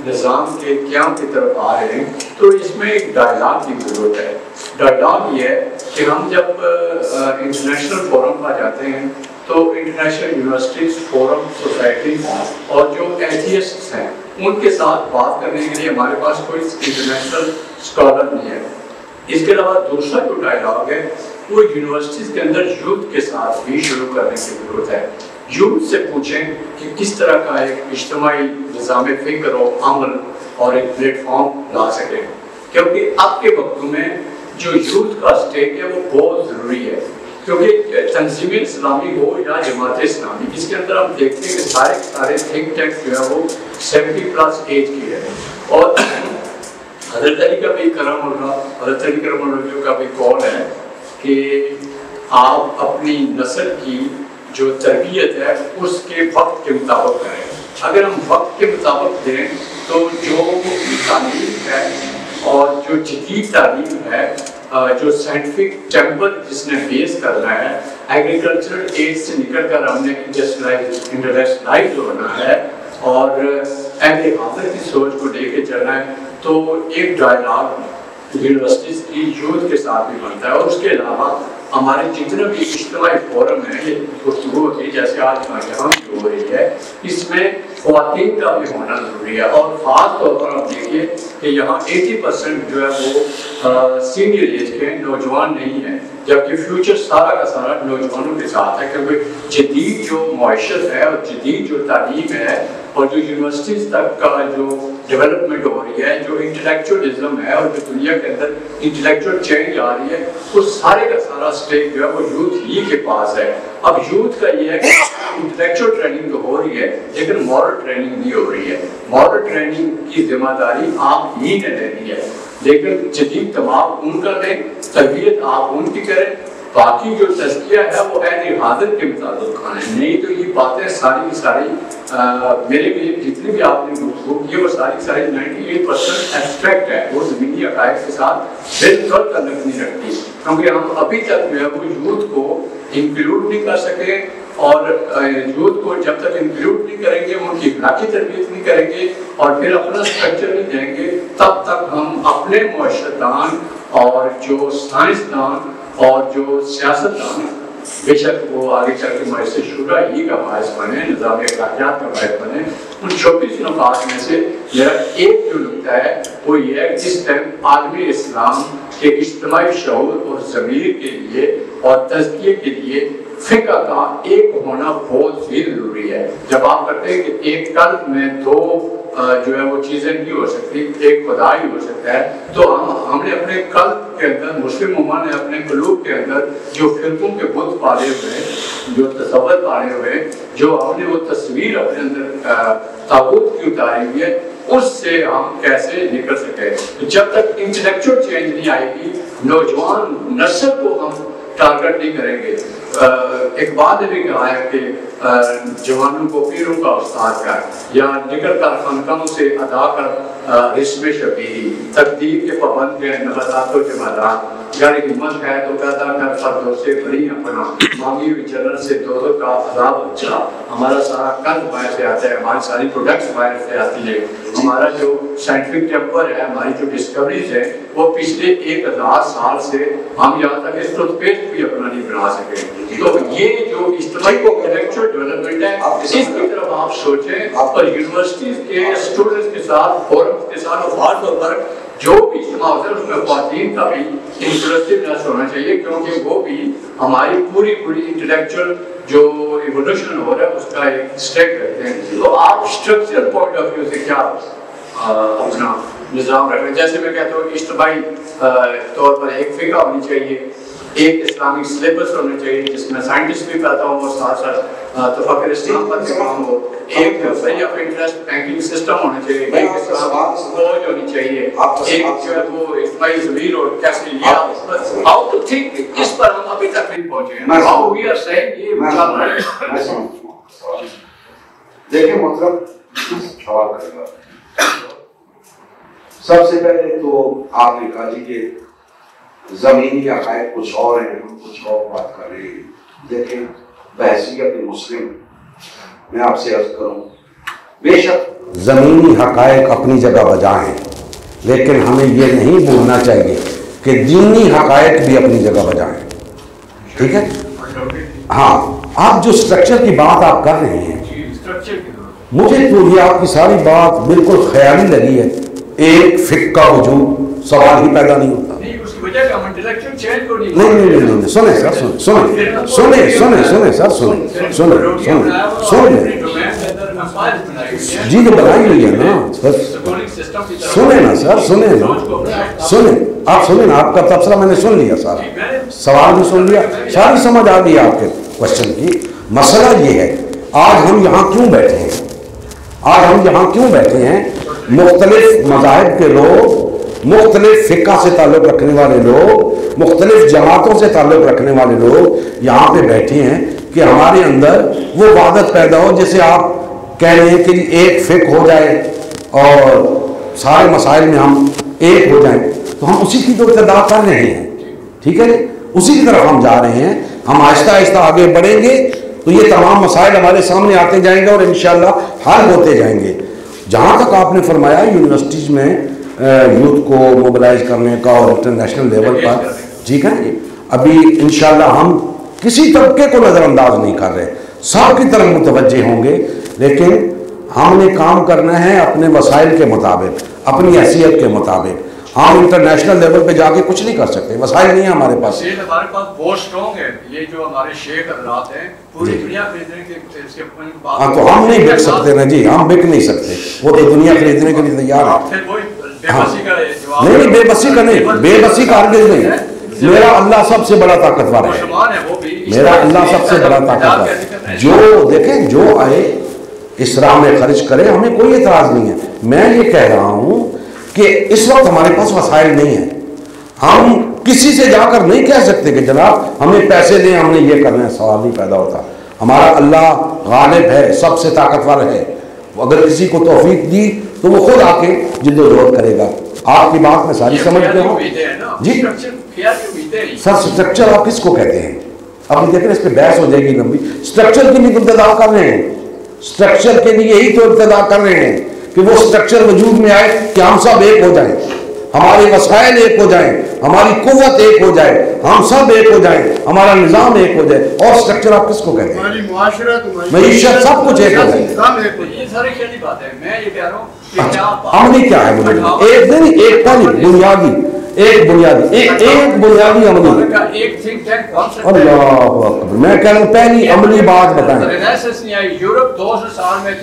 نظام کے قیام کی طرف آ رہے ہیں تو اس میں ایک ڈائلاگ کی ضرورت ہے. ڈائلاگ یہ ہے کہ ہم جب انٹرنیشنل فورم پر جاتے ہیں تو انٹرنیشنل یونیورسٹیز فورم سوسائٹی اور جو ایتھیسٹس ہیں ان کے ساتھ بات کرنے کے لیے ہمارے پاس کوئی انٹرنیشنل اسکالر نہیں ہے. اس کے علاوہ دوسرا جو ڈائلاگ ہے وہ یونیورسٹیز کے اندر یوتھ کے ساتھ بھی شروع کرنے کی ضرورت ہے. یوتھ سے پوچھیں کہ کس طرح کا ایک اجتماعی نظام فکر و عمل اور ایک پلیٹ فارم لا سکیں، کیونکہ اب کے وقتوں میں جو یوتھ کا اسٹیک ہے وہ بہت ضروری ہے. کیونکہ تنظیم اسلامی ہو یا جماعت اسلامی، اس کے اندر ہم دیکھتے ہیں کہ سارے تھنک ٹینک جو ہے وہ 70+ ایج کی ہے. اور حضرت علی کا بھی حضرت علی کرم اللہ کا بھی قول ہے کہ آپ اپنی نسل کی جو تربیت ہے اس کے وقت کے مطابق کریں. اگر ہم وقت کے مطابق دیں تو جو تعلیم ہے اور جو جدید تعلیم ہے، جو سائنٹیفک ٹیمپر جس نے بیس کرنا ہے، ایگریکلچرل ایج سے نکل کر ہم نے انڈسٹریلائز ہونا ہے اور اہل حاضر کی سوچ کو لے کے چلنا ہے، تو ایک ڈائلاگ یونیورسٹیز کی یوتھ کے ساتھ بھی بنتا ہے. اور اس کے علاوہ ہمارے جتنے بھی اجتماعی فورم ہیں، یہ گفتگو ہوتی ہے جیسے آج یہاں کی ہو رہی ہے، اس میں خواتین کا بھی ہونا ضروری ہے. اور خاص طور پر آپ دیکھیے کہ یہاں 80% جو ہے وہ سینئر ایج کے نوجوان نہیں ہیں، جبکہ فیوچر سارا کا سارا نوجوانوں کے ساتھ ہے. کیونکہ جدید جو معیشت ہے اور جدید جو تعلیم ہے اور جو یونیورسٹیز تک کا جو ڈیولپمنٹ ہو رہی ہے، جو انٹلیکچوئلزم ہے اور جو دنیا کے اندر انٹلیکچوئل چینج آ رہی ہے، اس سارے کا سارا اسٹیک جو ہے وہ یوتھ ہی کے پاس ہے. اب یوتھ کا یہ ہے کہ انٹلیکچوئل ٹریننگ تو ہو رہی ہے لیکن مورل ٹریننگ نہیں ہو رہی ہے. مورل ٹریننگ کی ذمہ داری آپ ہی نے لینی ہے، لیکن جدید دماغ ان کا لیں، تربیت آپ ان کی کریں، باقی جو تزکیہ ہے وہ اہل حاضر کے مطابق کھانا ہے. نہیں تو یہ باتیں ساری کی ساری میرے بھی جتنی بھی آپ نے گفتگو کی وہ ساری 98% ایبسٹریکٹ ہے، وہ زمینی عقائد کے ساتھ بالکل تعلق نہیں رکھتی. کیونکہ ہم ابھی تک جو ہے وہ یوتھ کو انکلوڈ نہیں کر سکے، اور یوتھ کو جب تک انکلوڈ نہیں کریں گے، ان کی اخلاقی تربیت نہیں کریں گے اور پھر اپنا اسٹرکچر نہیں دیں گے، تب تک ہم اپنے معاشرتدان اور جو سائنسدان اور جو سیاستدان بے شک وہ آگے چل کے معاشرے شورا ہی کا باعث بنے، نظام اخلاقیات کا باعث بنے. ان 24 نکات میں سے میرا ایک جو نکتہ ہے وہ یہ ہے کہ اس ٹائم عالمی اسلام کے اجتماعی شعور اور ضمیر کے لیے اور تزکیے کے لیے فقہ کا ایک ہونا بہت ہی ضروری ہے. جب آپ کہتے ہیں کہ ایک قلب میں دو جو ہے وہ چیزیں نہیں ہو سکتی، ایک خدا ہی ہو سکتا ہے، تو ہم نے اپنے قلب کے اندر، مسلم امت نے اپنے قلوب کے اندر جو فرقوں کے بت پالے ہوئے، جو تصور پالے ہوئے، جو ہم نے وہ تصویر اپنے اندر طاغوت کی اتاری ہوئی ہے، اس سے ہم کیسے نکل سکے؟ جب تک انٹلیکچوئل چینج نہیں آئے گی، نوجوان نسل کو ہم ٹارگٹ نہیں کریں گے. اقبال نے بھی کہا ہے کہ جوانوں کو پیروں کا استاد کر، یا نکل کر خانقاہوں سے ادا کر رسم شبیہی، تقدیر کے پابند ہے نباتات و جمادات، گر ہمت ہے تو پیدا کر فردوس بری اپنا، مانگی ہوئی جنت سے دوزخ کا عذاب اچھا. ہمارا سارا قلب باہر سے آتا ہے، ہماری ساری پروڈکٹس باہر سے آتی ہے، ہمارا جو سائنٹیفک ٹیمپر ہے، ہماری جو ڈسکوریز ہے، وہ پچھلے 1000 سال سے ہم یہاں تک اس ٹوتھ پیسٹ بھی اپنا نہیں بنا سکے. تو یہ جو اجتماعی انٹلیکچوئل ڈیولپمنٹ ہے، اس کی طرف آپ سوچیں اور یونیورسٹیز کے اسٹوڈنٹس کے ساتھ، فورمز کے ساتھ، اور خاص طور پر جو بھی اجتماع ہوتا ہے اس میں خواتین کا بھی انکلوسیونیس ہونا چاہیے، کیونکہ وہ بھی ہماری پوری انٹلیکچوئل جو ایوولوشن ہو رہا ہے اس کا ایک اسٹیک کرتے ہیں. تو آپ اسٹرکچرل پوائنٹ آف ویو سے کیا اپنا نظام رکھ رہے ہیں؟ جیسے میں کہتا ہوں کہ اجتماعی طور پر ایک فقہ ہونی چاہیے، ایک اسلامک سلیبس ہونا چاہیے جس میں سائنٹسٹ بھی پیدا ہوں اور ساتھ ساتھ تفکر اسلام پر کام ہو، ایک free of interest banking system ہونا چاہیے، ایک اسلام فوج ہونی چاہیے، ایک جو ہے وہ اجتماعی ضمیر اور کیسے یہ ہاؤ ٹو تھنک، اس پر ہم ابھی تک نہیں پہنچے ہیں. ہاؤ وی آر سیئنگ یہ مطلب ہے. دیکھیں مطلب سوال کریں گا. سب سے پہلے تو آپ نے کہا جی کہ زمینی عقائد کچھ اور ہیں، ہم کچھ اور بات کر رہے ہیں. دیکھیں بحیثیت مسلم میں آپ سے عرض کروں، بے شک زمینی حقائق اپنی جگہ بجا ہیں، لیکن ہمیں یہ نہیں بھولنا چاہیے کہ دینی حقائق بھی اپنی جگہ بجا ہیں. ٹھیک ہے؟ ہاں، آپ جو اسٹرکچر کی بات آپ کر رہے ہیں، مجھے تو یہ آپ کی ساری بات بالکل خیالی لگی ہے. ایک فقہ کا وجود سوال ہی پیدا نہیں ہوتا. نہیں، سنیں سر، جی تو بنائی ہوئی ہے نا. سنیں نا سر، آپ سنیں نا. آپ کا تبصرہ میں نے سن لیا، سارا سوال بھی سن لیا، ساری سمجھ آ گئی آپ کے کوشچن کی. مسئلہ یہ ہے آج ہم یہاں کیوں بیٹھے ہیں. مختلف مذاہب کے لوگ، مختلف فقہ سے تعلق رکھنے والے لوگ، مختلف جماعتوں سے تعلق رکھنے والے لوگ یہاں پہ بیٹھے ہیں کہ ہمارے اندر وہ وحدت پیدا ہو. جیسے آپ کہہ رہے ہیں کہ ایک فقہ ہو جائے اور سارے مسائل میں ہم ایک ہو جائیں، تو ہم اسی کی تو ابتدا کر رہے ہیں. ٹھیک ہے، اسی کی طرف ہم جا رہے ہیں. ہم آہستہ آہستہ آگے بڑھیں گے تو یہ تمام مسائل ہمارے سامنے آتے جائیں گے اور انشاءاللہ حل ہوتے جائیں گے. جہاں تک آپ نے فرمایا یونیورسٹیز میں یوتھ کو موبلائز کرنے کا اور انٹرنیشنل لیول پر، ٹھیک ہے، ابھی انشاءاللہ ہم کسی طبقے کو نظر انداز نہیں کر رہے، سب کی طرف متوجہ ہوں گے. لیکن ہم نے کام کرنا ہے اپنے وسائل کے مطابق، اپنی حیثیت کے مطابق. ہم انٹرنیشنل لیول پہ جا کے کچھ نہیں کر سکتے، وسائل نہیں ہیں ہمارے پاس. ہمارے پاس بہت اسٹرانگ ہے. یہ جو ہمارے شیخ حضرات ہیں پوری دنیا خریدنے کے ہاں، تو ہم نہیں بک سکتے نا جی، ہم بک نہیں سکتے. وہ تو دنیا خریدنے کے لیے تیار ہے. نہیں، بے بسی کا نہیں، بے بسی کا ہرگز نہیں. میرا اللہ سب سے بڑا طاقتور ہے. میرا اللہ سب سے بڑا طاقتور ہے. جو دیکھیں، جو آئے اس راہ میں خرچ کرے، ہمیں کوئی اعتراض نہیں ہے. میں یہ کہہ رہا ہوں کہ اس وقت ہمارے پاس وسائل نہیں ہیں. ہم کسی سے جا کر نہیں کہہ سکتے کہ جناب ہمیں پیسے دیں، ہم نے یہ کرنا ہے. سوال نہیں پیدا ہوتا. ہمارا اللہ غالب ہے، سب سے طاقتور ہے. اگر کسی کو توفیق دی تو وہ خود آ کے جد و جہد کرے گا. آپ کی بات میں ساری سمجھ گیا ہوں جی. سر اسٹرکچر آپ کس کو کہتے ہیں؟ اب دیکھ رہے ہیں، اس پہ بحث ہو جائے گی لمبی. اسٹرکچر کی بھی ابتدا کر رہے ہیں، اسٹرکچر کے لیے یہی تو ابتدا کر رہے ہیں کہ وہ اسٹرکچر وجود میں آئے کہ ہم سب ایک ہو جائیں، ہمارے وسائل ایک ہو جائیں، ہماری قوت ایک ہو جائے، ہم سب ایک ہو جائیں، ہمارا نظام ایک ہو جائے. اور اسٹرکچر آپ کس کو کہتے ہیں؟ معیشت، سب کچھ ایک ہو جائے. یہ ساری کھیلی بات ہے. میں یہ کہہ رہا ہوں کہ عملی کیا ہے؟ مجھے ایک نہیں، ایک پہلی بنیادی، ایک بنیادی عملی. اللہ اکبر. میں کہہ رہا ہوں پہلی عملی بات بتائیں.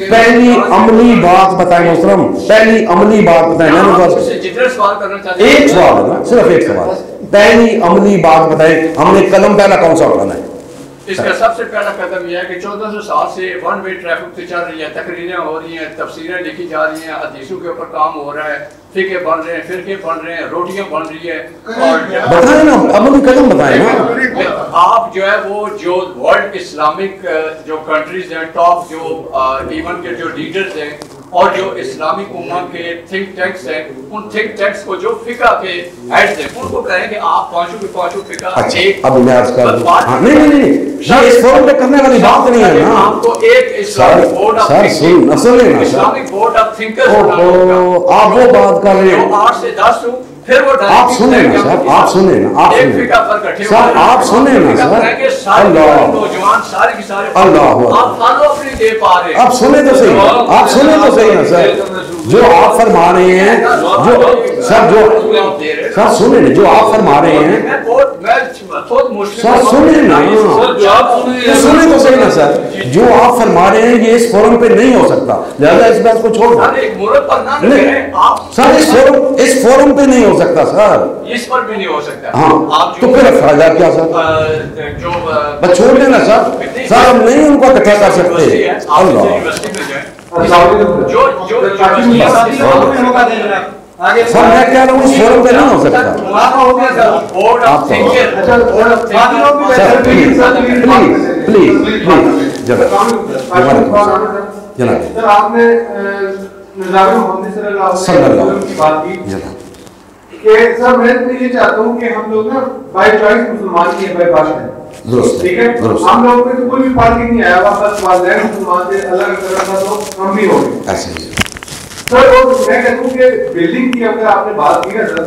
پہلی عملی بات بتائیں محترم، پہلی عملی بات بتائیں. میں نے ایک سوال ہے نا، صرف ایک سوال. پہلی عملی بات بتائیں. ہم نے قدم پہلا کون سا اٹھانا ہے؟ اس کا سب سے پہلا قدم یہ ہے کہ 1400 سال سے ون وے ٹریفک پہ چل رہی ہے. تقریریں ہو رہی ہیں، تفسیریں لکھی جا رہی ہیں، حدیثوں کے اوپر کام ہو رہا ہے، فقہ بن رہے ہیں، فرقے بن رہے ہیں، روٹیاں بن رہی ہے. اور بتائیں نا، عملی قدم بتائیں نا. آپ جو ہے وہ جو ورلڈ اسلامک جو کنٹریز ہیں، ٹاپ جو ایون کے جو لیڈرز ہیں اور جو اسلامی امت کے تھنک ٹینکس ہیں، ان تھنک ٹینکس کو جو فقہ کے ہیڈز ہیں ان کو کہیں کہ آپ پانچوں کے پانچوں فقہ ایک. اب میں عرض کر دوں، نہیں، یہ اس فورم پہ کرنے والی بات نہیں ہے نا. آپ کو ایک Islamic board of Islamic board of thinkers آپ وہ بات کر رہے ہیں 8 سے 10 ہوں. پھر وہ آپ سنیں نا سر، آپ سنیں نا، آپ سنیں سر، آپ سنیں نا سر. اللہ نوجوان سارے کی سارے اللہ آپ فالو اپنی دے پا رہے ہیں. آپ سنیں تو صحیح، آپ سنیں تو صحیح نا سر. جو آپ فرما رہے ہیں، جو سر سنیں نا، جو آپ فرما رہے ہیں سر سنیں نا، سنیں تو صحیح نا سر. جو آپ فرما رہے ہیں یہ اس فورم پہ نہیں ہو سکتا، لہذا اس بات کو چھوڑ دیں. سر اس فورم پہ نہیں ہو سکتا سر، اس پر بھی نہیں ہو سکتا. ہاں تو پھر فائدہ کیا سر؟ بس چھوڑ دینا سر. سر ہم نہیں ان کو اکٹھا کر سکتے. اللہ سر میں کہہ رہا ہوں اس فورم پہ نہیں ہو سکتا. پلیز جناب آپ نے نظام محمد صلی اللہ علیہ وسلم کی بات کی کہ سر میں یہ چاہتا ہوں کہ ہم لوگ نا بائی چوائس مسلمان کی بائی باشا ہے. ٹھیک ہے، ہم لوگ میں تو کوئی بھی فرق نہیں آیا، بس والدین مسلمان تھے، اللہ کی طرف تھا تو ہم بھی ہو گئے. سر اور میں کہتا ہوں کہ بلڈنگ کی اگر آپ نے بات کی ہے سر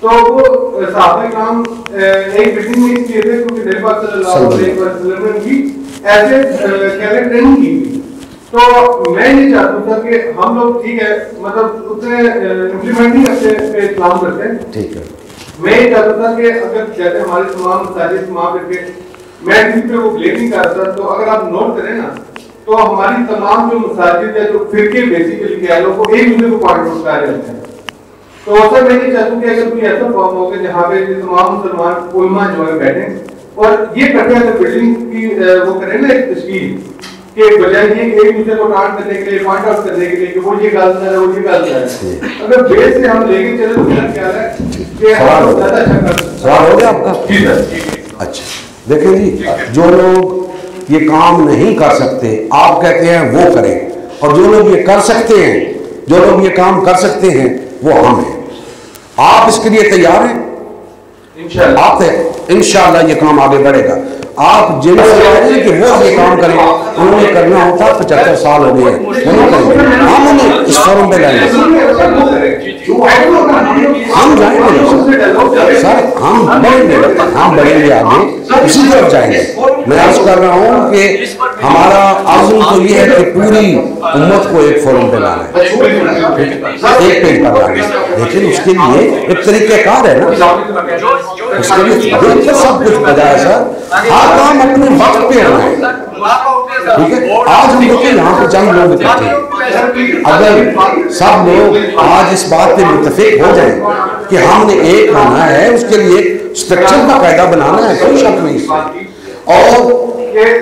تو وہ صحابہ کرام ایک بلڈنگ میں اس لیے تھے کیونکہ نبی پاک صلی اللہ علیہ وسلم نے بھی ایسے ٹریننگ کی تھی. تو میں یہ چاہتا ہوں سر کہ ہم لوگ ٹھیک ہے مطلب اتنے امپلیمنٹ نہیں کرتے پہ اسلام کرتے ہیں. ٹھیک ہے میں یہ چاہتا تھا کہ اگر جیسے ہمارے تمام مساجد وہاں کر کے میں کسی پہ وہ بلیم نہیں کرتا تو اگر آپ نوٹ کریں نا تو ہماری تمام جو مساجد ہے جو فرقے بیسیکلی کہہ لو وہ ایک دوسرے کو پوائنٹ آؤٹ کر رہتے ہیں. تو سر میں یہ چاہتا ہوں کہ اگر کوئی ایسا فارم ہوگا جہاں پہ تمام مسلمان علماء جو ہے بیٹھیں اور یہ کرتے ہیں اگر بلڈنگ کی وہ کریں نا ایک تشکیل کہ بجائے یہ کہ ایک دوسرے کو ٹارٹ کرنے کے لیے پوائنٹ آؤٹ کرنے کے لیے کہ وہ یہ غلط ہے وہ یہ غلط ہے اگر بیس سے ہم لے کے چلے تو میرا خیال ہے کہ ہم زیادہ اچھا کر سکتے. سوال ہو گیا آپ کا؟ جی سر. اچھا دیکھیں جی جو لوگ یہ کام نہیں کر سکتے آپ کہتے ہیں وہ کریں اور جو لوگ یہ کر سکتے ہیں جو لوگ یہ کام کر سکتے ہیں وہ ہم ہیں. آپ اس کے لیے تیار ہیں؟ آپ انشاءاللہ یہ کام آگے بڑھے گا. آپ جن سے کہتے ہیں کہ وہ یہ کام کریں انہوں نے کرنا ہوتا 75 سال ہو گئے ہم انہیں اس فورم پہ لائیں گے. ہم جائیں گے سر ہم بڑھیں گے آگے اسی طرف جائیں گے. میں عرض کر رہا ہوں کہ ہمارا عزم تو یہ ہے کہ پوری امت کو ایک فورم پہ لانا ہے ایک پیج پر لانا ہے. لیکن اس کے لیے ایک طریقہ کار ہے نا اس کے لیے بالکل سب کچھ بجائے سر ہر کام اپنے وقت پہ ہونا ہے. ٹھیک ہے آج ہم دیکھیں یہاں پہ چند لوگ اکٹھے ہیں اگر سب لوگ آج اس بات پہ متفق ہو جائیں کہ ہم نے ایک ہونا ہے اس کے لیے اسٹرکچر کا قاعدہ بنانا ہے کوئی شک نہیں اس میں اور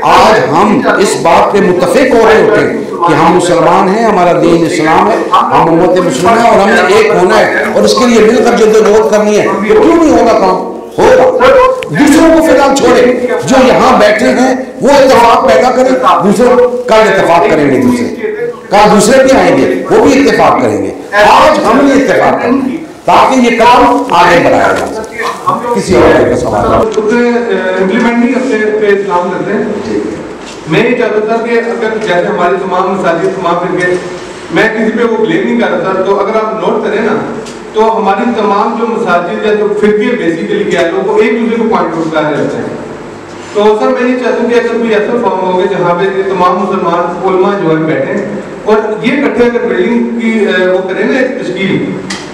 آج ہم اس بات پہ متفق ہو رہے ہوتے ہیں کہ ہم مسلمان ہیں ہمارا دین اسلام ہے ہم امت مسلم ہیں اور ہم نے ایک ہونا ہے اور اس کے لیے مل کر جدوجہد کرنی ہے تو کیوں نہیں ہوگا کام ہوگا. دوسروں کو فی الحال چھوڑے جو یہاں بیٹھے ہیں وہ اتفاق پیدا کریں دوسرے کل اتفاق کریں گے کل دوسرے بھی آئیں گے وہ بھی اتفاق کریں گے. آج ہم نے اتفاق کریں گے تاکہ یہ کام آگے بڑھایا جا سکے. کسی اور کا سوال امپلیمنٹ نہیں اپنے پہ اسلام کرتے ہیں. میں یہ چاہتا تھا کہ اگر جیسے ہمارے تمام مساجد تمام فرقے میں کسی پہ وہ بلیم نہیں کر رہا تھا تو اگر آپ نوٹ کریں نا تو ہماری تمام جو مساجد یا جو فرقے بیسیکلی کہہ لو وہ ایک دوسرے کو پوائنٹ آؤٹ کر رہتے ہیں. تو سر میں یہ چاہتا ہوں کہ اگر کوئی ایسا فارم ہوگا جہاں پہ تمام مسلمان علماء جو ہے بیٹھیں اور یہ اکٹھے اگر بلڈنگ کی وہ کریں نا ایک تشکیل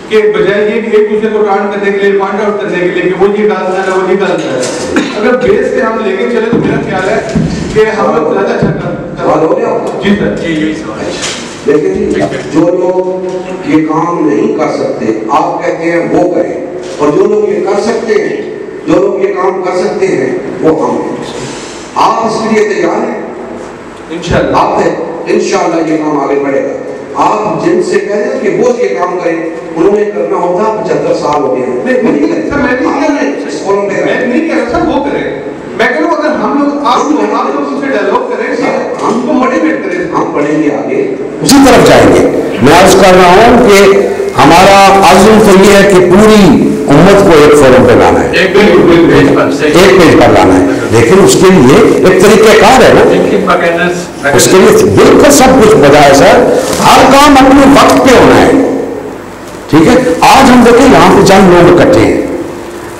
کہ بجائے یہ کہ ایک دوسرے کو ٹارٹ کرنے کے لیے پوائنٹ آؤٹ کرنے کے لیے کہ وہ یہ غلط ہے وہ یہ غلط ہے اگر بیس سے ہم لے کے چلے تو میرا خیال ہے کہ ہم لوگ زیادہ اچھا کر. جی سر جی یہی سوال ہے. لیکن جو لوگ یہ کام نہیں کر سکتے آپ کہتے ہیں وہ کریں اور جو لوگ یہ کر سکتے ہیں جو لوگ یہ کام کر سکتے ہیں وہ ہم ہیں. آپ اس کے لیے تیار ہیں؟ انشاءاللہ آپ انشاءاللہ یہ کام آگے بڑھے گا. آپ جن سے کہہ رہے ہیں کہ وہ یہ کام کریں انہوں نے کرنا ہوتا 75 سال ہو گئے ہیں. میں نہیں کہہ رہا سر وہ کریں میں کہہ رہا ہوں اگر ہم لوگ آپ لوگ ان سے ڈائلاگ کریں ہم کو موٹیویٹ کریں ہم بڑھیں گے آگے اسی طرف جائیں گے. میں عرض کر رہا ہوں کہ ہمارا عزم تو یہ ہے کہ پوری امت کو ایک فورم پہ لانا ہے ایک پیج پر لانا ہے. لیکن اس کے لیے ایک طریقہ کار ہے نا اس کے لیے بالکل سب کچھ بجائے سر ہر کام اپنے وقت پہ ہونا ہے. ٹھیک ہے آج ہم دیکھیں یہاں پہ چند لوگ اکٹھے ہیں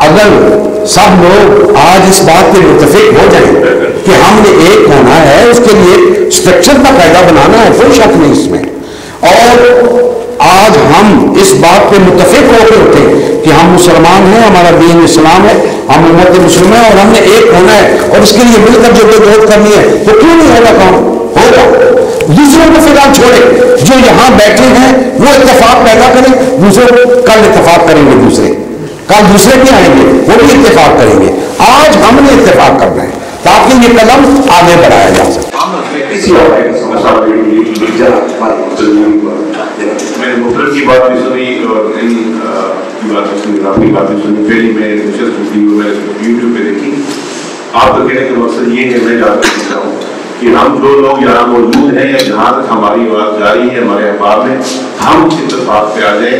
اگر سب لوگ آج اس بات پہ متفق ہو جائیں کہ ہم نے ایک ہونا ہے اس کے لیے اسٹرکچر کا قاعدہ بنانا ہے کوئی شک نہیں اس میں اور آج ہم اس بات پہ متفق ہو کے ہوتے ہیں کہ ہم مسلمان ہیں ہمارا دین اسلام ہے ہم امت مسلم ہیں اور ہم نے ایک ہونا ہے اور اس کے لیے مل کر جدوجہد کرنی ہے تو کیوں نہیں ہوگا کام ہوگا. دوسروں کو فی الحال چھوڑے جو یہاں بیٹھے ہیں وہ اتفاق پیدا کریں دوسرے کل اتفاق کریں گے کل دوسرے بھی آئیں گے وہ بھی اتفاق کریں گے. آج ہم نے اتفاق کرنا ہے تاکہ یہ قدم آگے بڑھایا جا سکے. میں نے مفرد کی بات بھی سنی اور ان کی بات بھی سنی آپ کی بات بھی سنی پہلی میں نشست ہوئی میں یوٹیوب پہ دیکھی. آپ کا کہنے کا مقصد یہ ہے میں جاننا چاہتا ہوں کہ ہم جو لوگ یہاں موجود ہیں یا جہاں تک ہماری بات جاری ہے ہمارے اخبار میں ہم اتفاق پہ آ جائیں